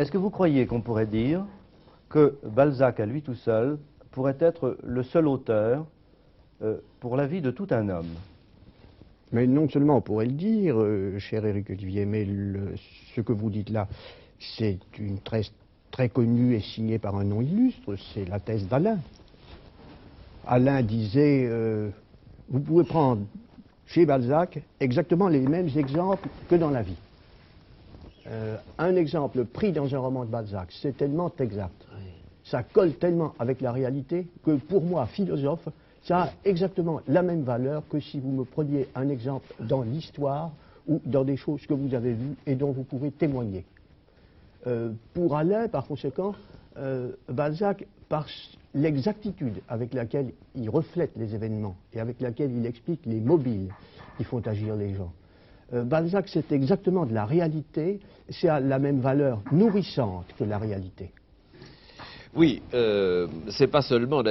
Est-ce que vous croyez qu'on pourrait dire que Balzac, à lui tout seul, pourrait être le seul auteur pour la vie de tout un homme? Mais non seulement on pourrait le dire, cher Éric Olivier, mais ce que vous dites là, c'est une thèse très connue et signée par un nom illustre, c'est la thèse d'Alain. Alain disait, vous pouvez prendre chez Balzac exactement les mêmes exemples que dans la vie. Un exemple pris dans un roman de Balzac, c'est tellement exact, ça colle tellement avec la réalité que pour moi, philosophe, ça a exactement la même valeur que si vous me preniez un exemple dans l'histoire ou dans des choses que vous avez vues et dont vous pouvez témoigner. Pour Alain, par conséquent, Balzac, par l'exactitude avec laquelle il reflète les événements et avec laquelle il explique les mobiles qui font agir les gens, Balzac, c'est exactement de la réalité, c'est à la même valeur nourrissante que la réalité. Oui, c'est pas seulement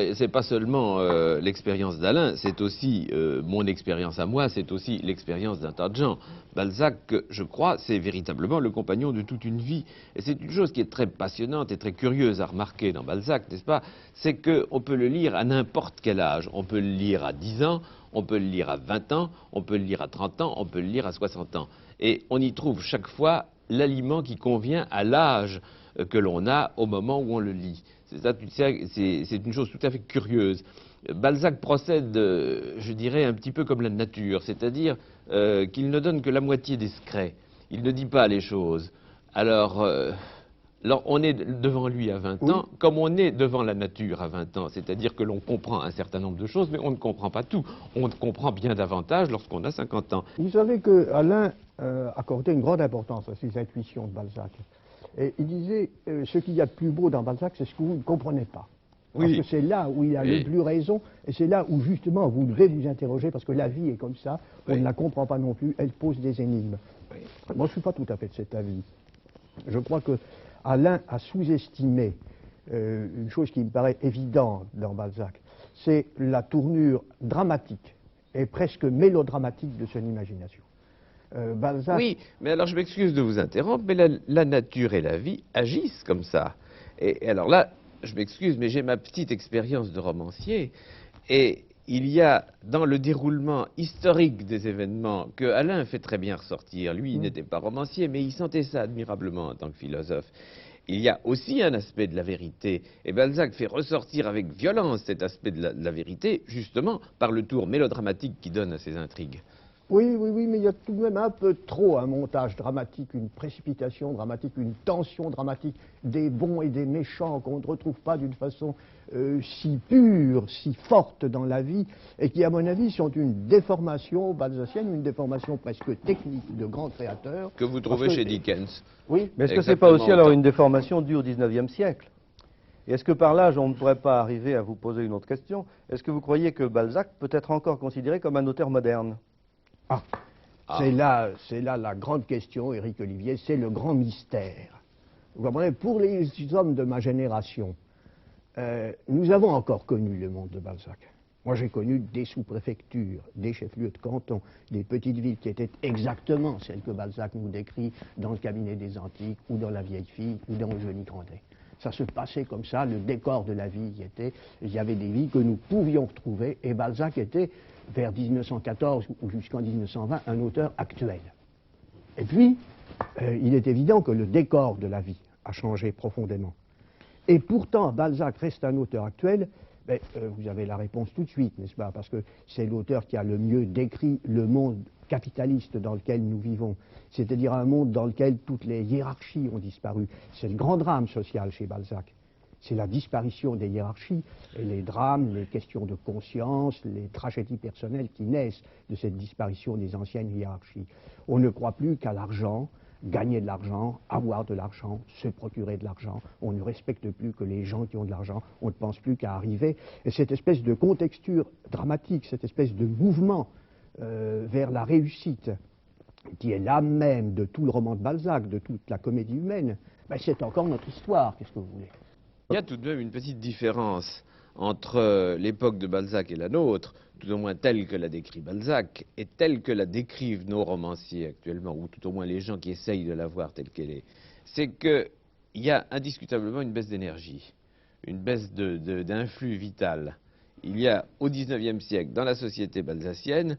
l'expérience d'Alain, c'est aussi mon expérience à moi, c'est aussi l'expérience d'un tas de gens. Balzac, je crois, c'est véritablement le compagnon de toute une vie. Et c'est une chose qui est très passionnante et très curieuse à remarquer dans Balzac, n'est-ce pas? C'est qu'on peut le lire à n'importe quel âge. On peut le lire à 10 ans, on peut le lire à 20 ans, on peut le lire à 30 ans, on peut le lire à 60 ans. Et on y trouve chaque fois l'aliment qui convient à l'âge que l'on a au moment où on le lit. C'est une chose tout à fait curieuse. Balzac procède, je dirais, un petit peu comme la nature, c'est-à-dire qu'il ne donne que la moitié des secrets. Il ne dit pas les choses. Alors on est devant lui à 20 ans, comme on est devant la nature à 20 ans, c'est-à-dire que l'on comprend un certain nombre de choses, mais on ne comprend pas tout. On comprend bien davantage lorsqu'on a 50 ans. Vous savez que Alain accordait une grande importance à ces intuitions de Balzac. Et il disait, ce qu'il y a de plus beau dans Balzac, c'est ce que vous ne comprenez pas. Parce que c'est là où il a le plus raison, et c'est là où justement vous devez vous interroger, parce que la vie est comme ça, on ne la comprend pas non plus, elle pose des énigmes. Moi, je ne suis pas tout à fait de cet avis. Je crois que Alain a sous-estimé une chose qui me paraît évidente dans Balzac, c'est la tournure dramatique et presque mélodramatique de son imagination. Balzac... Oui, mais alors je m'excuse de vous interrompre, mais la nature et la vie agissent comme ça. Et alors là, je m'excuse, mais j'ai ma petite expérience de romancier, et il y a dans le déroulement historique des événements que Alain fait très bien ressortir. Lui, il n'était pas romancier, mais il sentait ça admirablement en tant que philosophe. Il y a aussi un aspect de la vérité, et Balzac fait ressortir avec violence cet aspect de la vérité, justement par le tour mélodramatique qu'il donne à ses intrigues. Oui, mais il y a tout de même un peu trop un montage dramatique, une précipitation dramatique, une tension dramatique, des bons et des méchants qu'on ne retrouve pas d'une façon si pure, si forte dans la vie, et qui, à mon avis, sont une déformation balzacienne, une déformation presque technique de grands créateurs. Que vous trouvez chez Dickens. Oui, mais est-ce que ce n'est pas aussi alors une déformation due au XIXe siècle? Et est-ce que par là, on ne pourrait pas arriver à vous poser une autre question? Est-ce que vous croyez que Balzac peut être encore considéré comme un auteur moderne? C'est là la grande question, Éric Olivier, c'est le grand mystère. Vous comprenez, pour les hommes de ma génération, nous avons encore connu le monde de Balzac. Moi, j'ai connu des sous-préfectures, des chefs-lieux de canton, des petites villes qui étaient exactement celles que Balzac nous décrit dans le cabinet des Antiques, ou dans La Vieille Fille, ou dans Eugénie Grandet. Ça se passait comme ça, le décor de la vie y était, il y avait des vies que nous pouvions retrouver, et Balzac était, vers 1914 ou jusqu'en 1920, un auteur actuel. Et puis, il est évident que le décor de la vie a changé profondément. Et pourtant, Balzac reste un auteur actuel. Vous avez la réponse tout de suite, n'est-ce pas? Parce que c'est l'auteur qui a le mieux décrit le monde capitaliste dans lequel nous vivons, c'est-à-dire un monde dans lequel toutes les hiérarchies ont disparu. C'est le grand drame social chez Balzac. C'est la disparition des hiérarchies, et les drames, les questions de conscience, les tragédies personnelles qui naissent de cette disparition des anciennes hiérarchies. On ne croit plus qu'à l'argent, gagner de l'argent, avoir de l'argent, se procurer de l'argent. On ne respecte plus que les gens qui ont de l'argent. On ne pense plus qu'à arriver. Et cette espèce de contexture dramatique, cette espèce de mouvement vers la réussite, qui est l'âme même de tout le roman de Balzac, de toute la comédie humaine, c'est encore notre histoire, qu'est-ce que vous voulez? Il y a tout de même une petite différence entre l'époque de Balzac et la nôtre, tout au moins telle que la décrit Balzac, et telle que la décrivent nos romanciers actuellement, ou tout au moins les gens qui essayent de la voir telle qu'elle est. C'est que il y a indiscutablement une baisse d'énergie, une baisse d'influx vital. Il y a au XIXe siècle, dans la société balsacienne,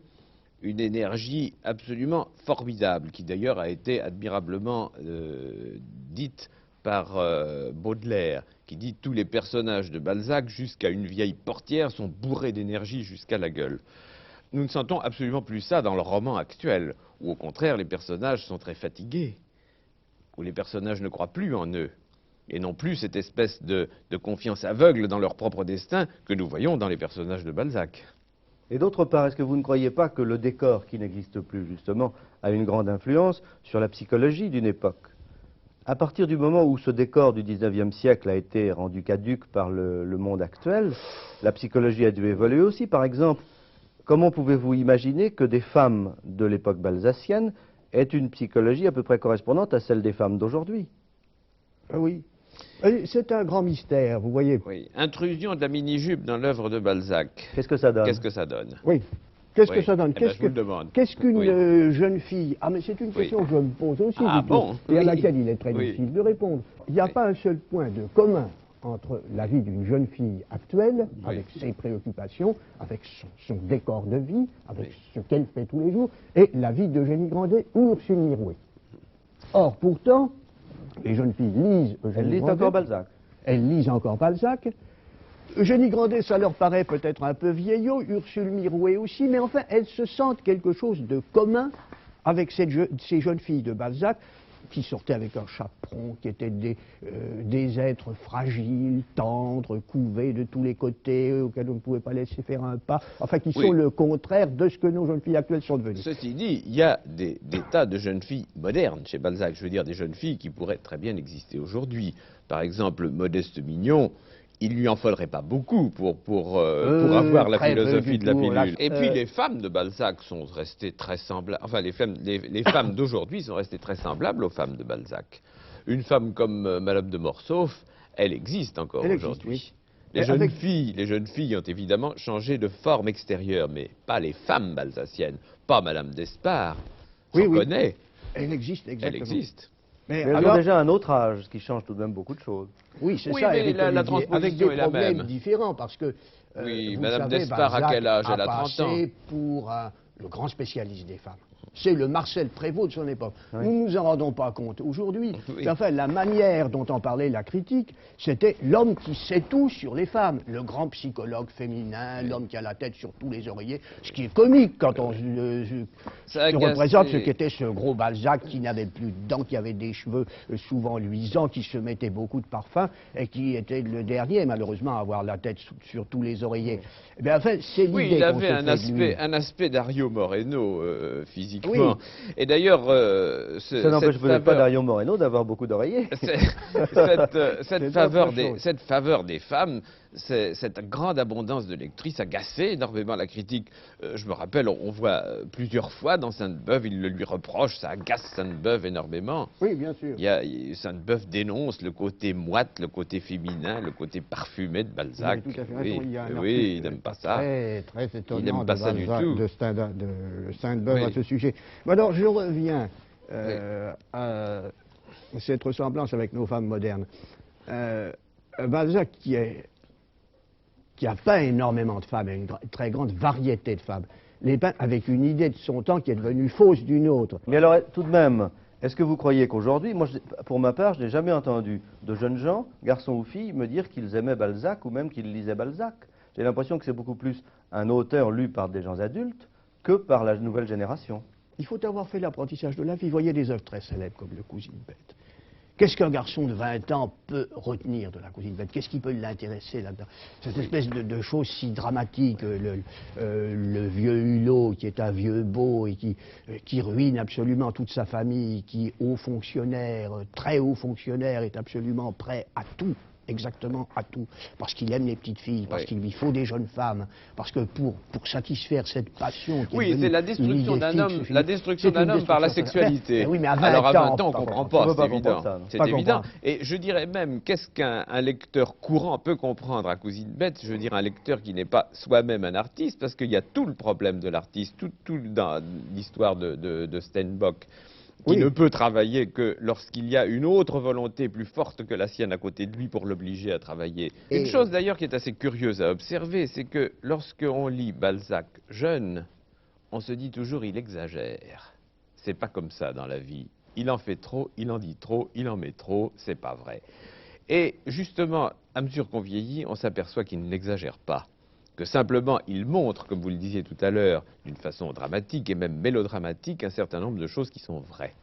une énergie absolument formidable, qui d'ailleurs a été admirablement dite par Baudelaire, qui dit « tous les personnages de Balzac, jusqu'à une vieille portière, sont bourrés d'énergie jusqu'à la gueule ». Nous ne sentons absolument plus ça dans le roman actuel, où au contraire les personnages sont très fatigués, où les personnages ne croient plus en eux, et non plus cette espèce de confiance aveugle dans leur propre destin que nous voyons dans les personnages de Balzac. Et d'autre part, est-ce que vous ne croyez pas que le décor, qui n'existe plus justement, a une grande influence sur la psychologie d'une époque? À partir du moment où ce décor du XIXe siècle a été rendu caduc par le monde actuel, la psychologie a dû évoluer aussi. Par exemple, comment pouvez-vous imaginer que des femmes de l'époque balsacienne aient une psychologie à peu près correspondante à celle des femmes d'aujourd'hui? Oui. C'est un grand mystère, vous voyez. Oui. Intrusion de la mini-jupe dans l'œuvre de Balzac. Qu'est-ce que ça donne? Qu'est-ce que ça donne? Oui. Qu'est-ce Oui. que ça donne? Eh ben, je vous le demande. Qu'est-ce qu'une Oui. jeune fille? Ah, mais c'est une question Oui. que je me pose aussi, Ah, du coup, bon? et à Oui. laquelle il est très Oui. difficile de répondre. Il n'y a Oui. pas un seul point de commun entre la vie d'une jeune fille actuelle, Oui. avec ses préoccupations, avec son décor de vie, avec Oui. ce qu'elle fait tous les jours, et la vie d'Eugénie Grandet ou Ursule Mirouet. Or, pourtant, les jeunes filles lisent Elles Eugénie lisent Grandet. encore Balzac. Elles lisent encore Balzac. Eugénie Grandet, ça leur paraît peut-être un peu vieillot, Ursule Mirouet aussi, mais enfin, elles se sentent quelque chose de commun avec ces jeunes filles de Balzac, qui sortaient avec un chaperon, qui étaient des êtres fragiles, tendres, couvés de tous les côtés, auxquels on ne pouvait pas laisser faire un pas, enfin, qui Oui. sont le contraire de ce que nos jeunes filles actuelles sont devenues. Ceci dit, il y a des tas de jeunes filles modernes chez Balzac. Je veux dire, des jeunes filles qui pourraient très bien exister aujourd'hui. Par exemple, Modeste Mignon, il lui en faudrait pas beaucoup pour avoir la très peu philosophie du de la tout, pilule. là. Et puis les femmes de Balzac sont restées très semblables. Enfin, les femmes d'aujourd'hui sont restées très semblables aux femmes de Balzac. Une femme comme Madame de Morsauf, elle existe encore Elle existe, aujourd'hui. oui. Les jeunes filles ont évidemment changé de forme extérieure, mais pas les femmes balsaciennes, pas Madame d'Espard. Oui, J'en oui. connais. Elle existe, exactement. Elle existe. Mais Mais elles alors- ont déjà un autre âge, ce qui change tout de même beaucoup de choses. Oui, c'est Oui, ça, mais Éric la Olivier, transposition avec des est la problèmes même. différents, parce que, Oui, vous Madame savez, d'Espard, à Balzac quel âge? Elle a 30 ans. passé pour le grand spécialiste des femmes. C'est le Marcel Prévost de son époque. Oui. Nous ne nous en rendons pas compte aujourd'hui. Oui. Enfin, la manière dont en parlait la critique, c'était l'homme qui sait tout sur les femmes. Le grand psychologue féminin, l'homme qui a la tête sur tous les oreillers. Ce qui est comique quand on Ça a se agacé- représente ce qu'était ce gros Balzac qui n'avait plus de dents, qui avait des cheveux souvent luisants, qui se mettait beaucoup de parfum et qui était le dernier, malheureusement, à avoir la tête sur tous les oreillers. Eh bien, enfin, c'est l'idée Oui, il qu'on avait se fait de lui. un aspect Dario Moreno physiquement. Oui. Et d'ailleurs, Ça n'empêche peut-être pas Dario Moreno d'avoir beaucoup d'oreillers. cette C'est faveur autre chose. cette faveur des femmes, cette grande abondance de lectrices agaçait énormément la critique. Je me rappelle, on voit plusieurs fois dans Sainte-Beuve, il le lui reproche, ça agace Sainte-Beuve énormément. Oui, bien sûr. Sainte-Beuve dénonce le côté moite, le côté féminin, le côté parfumé de Balzac. Vous avez tout à fait Oui, raison. Il y a un oui, article il n'aime pas ça. Très, très étonnant Il n'aime pas ça du tout. de Sainte-Beuve Oui. à ce sujet. Mais alors, je reviens à cette ressemblance avec nos femmes modernes. Balzac, qui a peint énormément de femmes, et une très grande variété de femmes, les peint avec une idée de son temps qui est devenue fausse d'une autre. Mais alors, tout de même, est-ce que vous croyez qu'aujourd'hui, moi, pour ma part, je n'ai jamais entendu de jeunes gens, garçons ou filles, me dire qu'ils aimaient Balzac ou même qu'ils lisaient Balzac. J'ai l'impression que c'est beaucoup plus un auteur lu par des gens adultes que par la nouvelle génération. Il faut avoir fait l'apprentissage de la vie. Vous voyez des œuvres très célèbres comme Le Cousine Bette. Qu'est-ce qu'un garçon de 20 ans peut retenir de la Cousine Bette? Qu'est-ce qui peut l'intéresser là-dedans? Cette espèce de chose si dramatique, le vieux Hulot qui est un vieux beau et qui ruine absolument toute sa famille, qui, haut fonctionnaire, très haut fonctionnaire, est absolument prêt à tout. Exactement à tout, parce qu'il aime les petites filles, parce Oui. qu'il lui faut des jeunes femmes, parce que pour satisfaire cette passion qui est Oui, devenue c'est la une destruction idée d'un fixe, homme, c'est la destruction une d'un homme par la destruction. sexualité. Oui, mais à 20 Alors à 20 ans, on ans, comprend on pas, peut c'est pas évident. comprendre ça, non. C'est Pas évident. comprendre. Et je dirais même, qu'est-ce qu'un lecteur courant peut comprendre à Cousine Bette? Je veux dire, un lecteur qui n'est pas soi-même un artiste, parce qu'il y a tout le problème de l'artiste, tout dans l'histoire de Steinbock. qui Oui. ne peut travailler que lorsqu'il y a une autre volonté plus forte que la sienne à côté de lui pour l'obliger à travailler. Et- Une chose d'ailleurs qui est assez curieuse à observer, c'est que lorsqu'on lit Balzac jeune, on se dit toujours il exagère. C'est pas comme ça dans la vie. Il en fait trop, il en dit trop, il en met trop, c'est pas vrai. Et justement, à mesure qu'on vieillit, on s'aperçoit qu'il n'exagère pas. Que simplement, il montre, comme vous le disiez tout à l'heure, d'une façon dramatique et même mélodramatique, un certain nombre de choses qui sont vraies.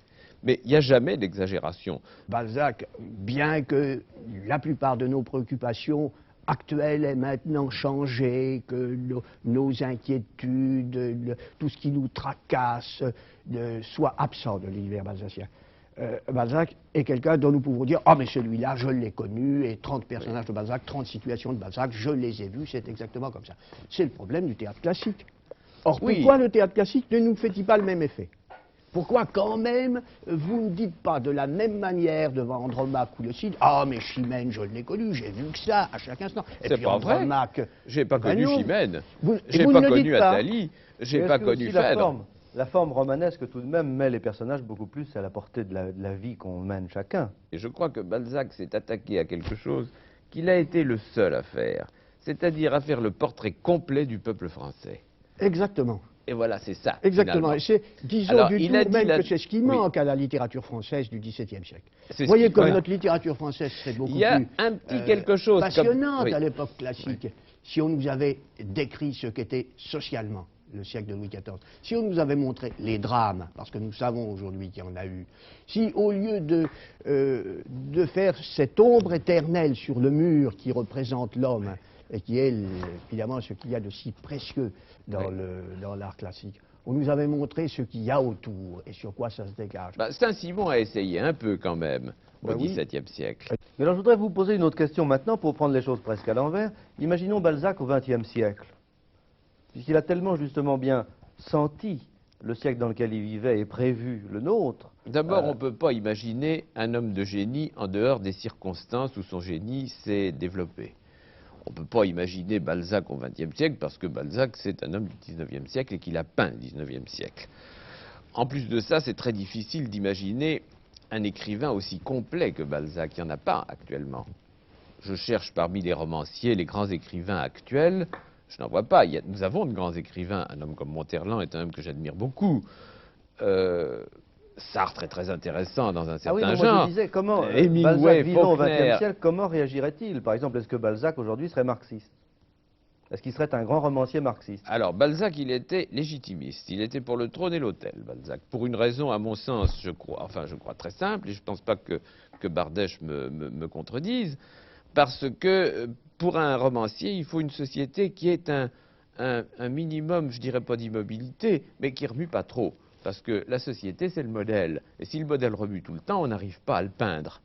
Mais il n'y a jamais d'exagération. Balzac, bien que la plupart de nos préoccupations actuelles aient maintenant changé, que nos inquiétudes, tout ce qui nous tracasse, soit absent de l'univers balzacien. Balzac est quelqu'un dont nous pouvons dire « Ah, mais celui-là, je l'ai connu, et 30 personnages de Balzac, 30 situations de Balzac, je les ai vus, c'est exactement comme ça. » C'est le problème du théâtre classique. Or, Oui. pourquoi le théâtre classique ne nous fait-il pas le même effet? Pourquoi, quand même, vous ne dites pas de la même manière devant Andromaque ou le Cid, ah, mais Chimène, je l'ai connu, j'ai vu que ça à chaque instant. Et C'est puis pas vrai. Andromaque, J'ai pas ben connu non. Chimène, Vous j'ai ne pas le connu dites pas. Athalie, j'ai Et pas est-ce que connu aussi Phèdre. la forme romanesque tout de même met les personnages beaucoup plus à la portée de la vie qu'on mène chacun. Et je crois que Balzac s'est attaqué à quelque chose qu'il a été le seul à faire, c'est-à-dire à faire le portrait complet du peuple français. Exactement. Et voilà, c'est ça. Exactement. Et finalement. disons Alors, du il tout a dit même la- que c'est ce qui Oui. manque à la littérature française du XVIIe siècle. C'est Vous ce voyez qui- comme ouais. notre littérature française serait beaucoup Il y a plus un petit quelque chose comme- passionnante oui. à l'époque classique si on nous avait décrit ce qu'était socialement le siècle de Louis XIV, si on nous avait montré les drames, parce que nous savons aujourd'hui qu'il y en a eu, si au lieu de faire cette ombre éternelle sur le mur qui représente l'homme, et qui est évidemment ce qu'il y a de si précieux dans l'art classique, on nous avait montré ce qu'il y a autour et sur quoi ça se dégage. Bah, Saint-Simon a essayé un peu quand même au Bah oui. XVIIe siècle. Mais alors je voudrais vous poser une autre question maintenant pour prendre les choses presque à l'envers. Imaginons Balzac au XXe siècle. Puisqu'il a tellement justement bien senti le siècle dans lequel il vivait et prévu le nôtre. D'abord, on ne peut pas imaginer un homme de génie en dehors des circonstances où son génie s'est développé. On ne peut pas imaginer Balzac au XXe siècle parce que Balzac, c'est un homme du XIXe siècle et qu'il a peint le XIXe siècle. En plus de ça, c'est très difficile d'imaginer un écrivain aussi complet que Balzac. Il n'y en a pas actuellement. Je cherche parmi les romanciers, les grands écrivains actuels. Je n'en vois pas. Nous avons de grands écrivains. Un homme comme Monterland est un homme que j'admire beaucoup. Sartre est très intéressant dans un Ah certain oui, non, genre. moi je disais comment Hemingway, Balzac vivant au Faulkner. XXe siècle, comment réagirait-il? Par exemple, est-ce que Balzac aujourd'hui serait marxiste? Est-ce qu'il serait un grand romancier marxiste? Alors, Balzac, il était légitimiste. Il était pour le trône et l'autel, Balzac. Pour une raison, à mon sens, je crois très simple, et je ne pense pas que Bardèche me contredise, parce que pour un romancier, il faut une société qui ait un minimum, je dirais pas d'immobilité, mais qui remue pas trop. Parce que la société, c'est le modèle. Et si le modèle remue tout le temps, on n'arrive pas à le peindre.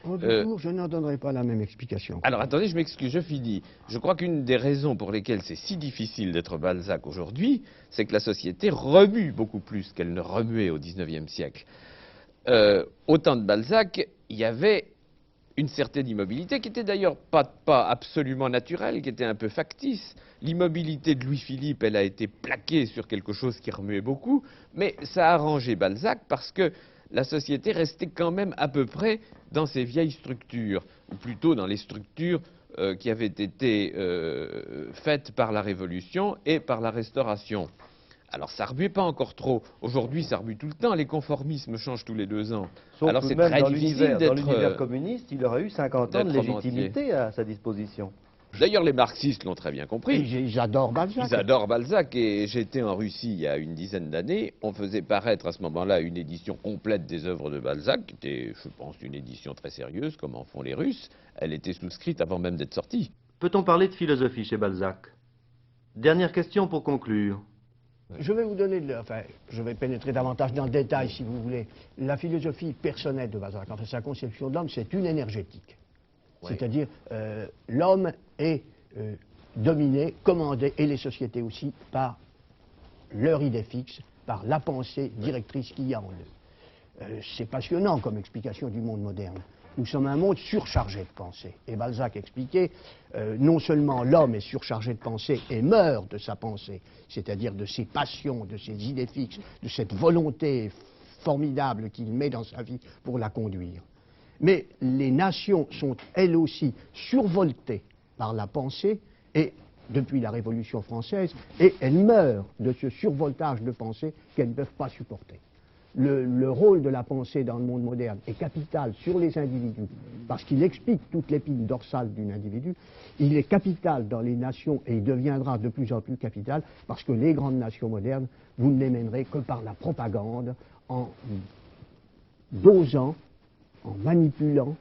Au détour, je n'en donnerai pas la même explication. Alors attendez, je m'excuse, je finis. Je crois qu'une des raisons pour lesquelles c'est si difficile d'être Balzac aujourd'hui, c'est que la société remue beaucoup plus qu'elle ne remuait au XIXe siècle. Au temps de Balzac, il y avait une certaine immobilité qui était d'ailleurs pas absolument naturelle, qui était un peu factice. L'immobilité de Louis-Philippe, elle a été plaquée sur quelque chose qui remuait beaucoup, mais ça a arrangé Balzac parce que la société restait quand même à peu près dans ses vieilles structures, ou plutôt dans les structures qui avaient été faites par la Révolution et par la Restauration. Alors ça remuait pas encore trop. Aujourd'hui, ça remue tout le temps. Les conformismes changent tous les 2 ans. Sauf Alors tout c'est de même très dans difficile l'univers d'être... communiste, il aurait eu 50 ans de d'être légitimité à sa disposition. D'ailleurs, les marxistes l'ont très bien Et compris. j'adore Balzac. Ils adorent Balzac et j'étais en Russie il y a une dizaine d'années. On faisait paraître à ce moment-là une édition complète des œuvres de Balzac, qui était, je pense, une édition très sérieuse, comme en font les Russes. Elle était souscrite avant même d'être sortie. Peut-on parler de philosophie chez Balzac? Dernière question pour conclure. Je vais vous donner, je vais pénétrer davantage dans le détail si vous voulez. La philosophie personnelle de Balzac, en fait, sa conception de l'homme, c'est une énergétique. Oui. C'est-à-dire, l'homme est dominé, commandé, et les sociétés aussi, par leur idée fixe, par la pensée directrice qu'il y a en eux. C'est passionnant comme explication du monde moderne. Nous sommes un monde surchargé de pensée. Et Balzac expliquait, non seulement l'homme est surchargé de pensée et meurt de sa pensée, c'est-à-dire de ses passions, de ses idées fixes, de cette volonté formidables qu'il met dans sa vie pour la conduire. Mais les nations sont elles aussi survoltées par la pensée, et depuis la Révolution française, et elles meurent de ce survoltage de pensée qu'elles ne peuvent pas supporter. Le rôle de la pensée dans le monde moderne est capital sur les individus, parce qu'il explique toute l'épine dorsale d'un individu. Il est capital dans les nations, et il deviendra de plus en plus capital, parce que les grandes nations modernes, vous ne les mènerez que par la propagande, en dosant, en manipulant,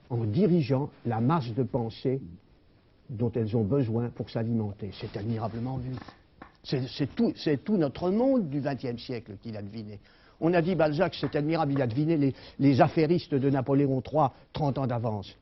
en dirigeant la masse de pensée dont elles ont besoin pour s'alimenter. C'est admirablement vu. C'est tout notre monde du XXe siècle qu'il a deviné. On a dit Balzac, c'est admirable, il a deviné les affairistes de Napoléon III 30 ans d'avance.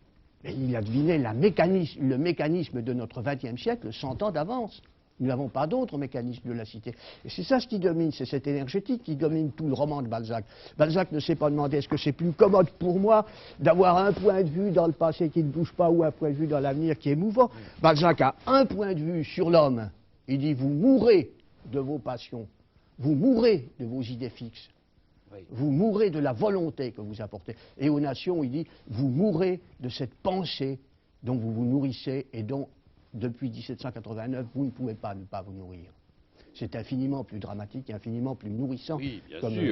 Mais il a deviné le mécanisme de notre XXe siècle 100 ans d'avance. Nous n'avons pas d'autre mécanisme de la cité. Et c'est ça ce qui domine, c'est cette énergétique qui domine tout le roman de Balzac. Balzac ne s'est pas demandé est-ce que c'est plus commode pour moi d'avoir un point de vue dans le passé qui ne bouge pas ou un point de vue dans l'avenir qui est mouvant. Balzac a un point de vue sur l'homme. Il dit vous mourrez de vos passions, vous mourrez de vos idées fixes. Vous mourrez de la volonté que vous apportez. Et aux nations, il dit, vous mourrez de cette pensée dont vous vous nourrissez et dont, depuis 1789, vous ne pouvez pas ne pas vous nourrir. C'est infiniment plus dramatique et infiniment plus nourrissant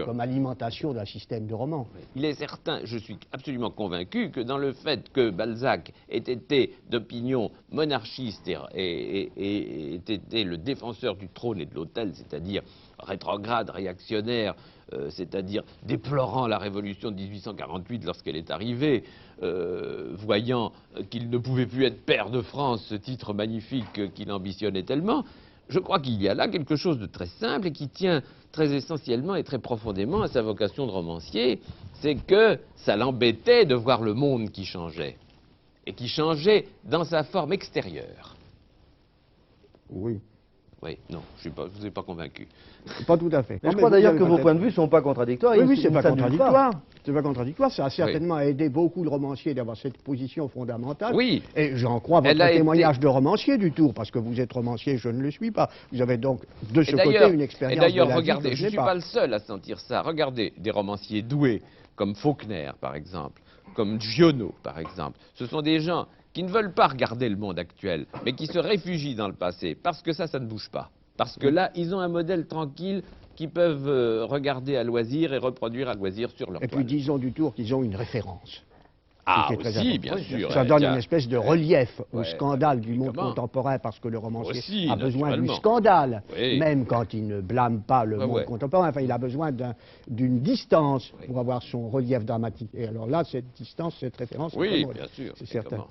comme alimentation d'un système de roman. Il est certain, je suis absolument convaincu, que dans le fait que Balzac ait été d'opinion monarchiste et ait été le défenseur du trône et de l'autel, c'est-à-dire rétrograde, réactionnaire, c'est-à-dire déplorant la révolution de 1848 lorsqu'elle est arrivée, voyant qu'il ne pouvait plus être pair de France, ce titre magnifique qu'il ambitionnait tellement, je crois qu'il y a là quelque chose de très simple et qui tient très essentiellement et très profondément à sa vocation de romancier, c'est que ça l'embêtait de voir le monde qui changeait, et qui changeait dans sa forme extérieure. Oui. Oui, non, je ne vous ai pas convaincu. Pas tout à fait. Mais je crois d'ailleurs que vos points de vue ne sont pas contradictoires. Oui, c'est pas contradictoire. C'est pas contradictoire. Ça a certainement aidé beaucoup le romancier d'avoir cette position fondamentale. Oui. Et j'en crois votre témoignage de romancier du Tour, parce que vous êtes romancier, je ne le suis pas. Vous avez donc de ce côté une expérience. Et d'ailleurs, regardez, je ne suis pas le seul à sentir ça. Regardez des romanciers doués, comme Faulkner, par exemple, comme Giono, par exemple. Ce sont des gens qui ne veulent pas regarder le monde actuel, mais qui se réfugient dans le passé, parce que ça ne bouge pas. Parce que là, ils ont un modèle tranquille qu'ils peuvent regarder à loisir et reproduire à loisir sur leur toile. Et puis disons du Tour qu'ils ont une référence. Ah aussi, bien sûr. Ça donne une espèce de relief au scandale du monde contemporain, parce que le romancier aussi, a besoin du scandale, même quand il ne blâme pas le monde contemporain. Enfin, il a besoin d'une distance pour avoir son relief dramatique. Et alors là, cette distance, cette référence, oui, bien sûr, c'est certain.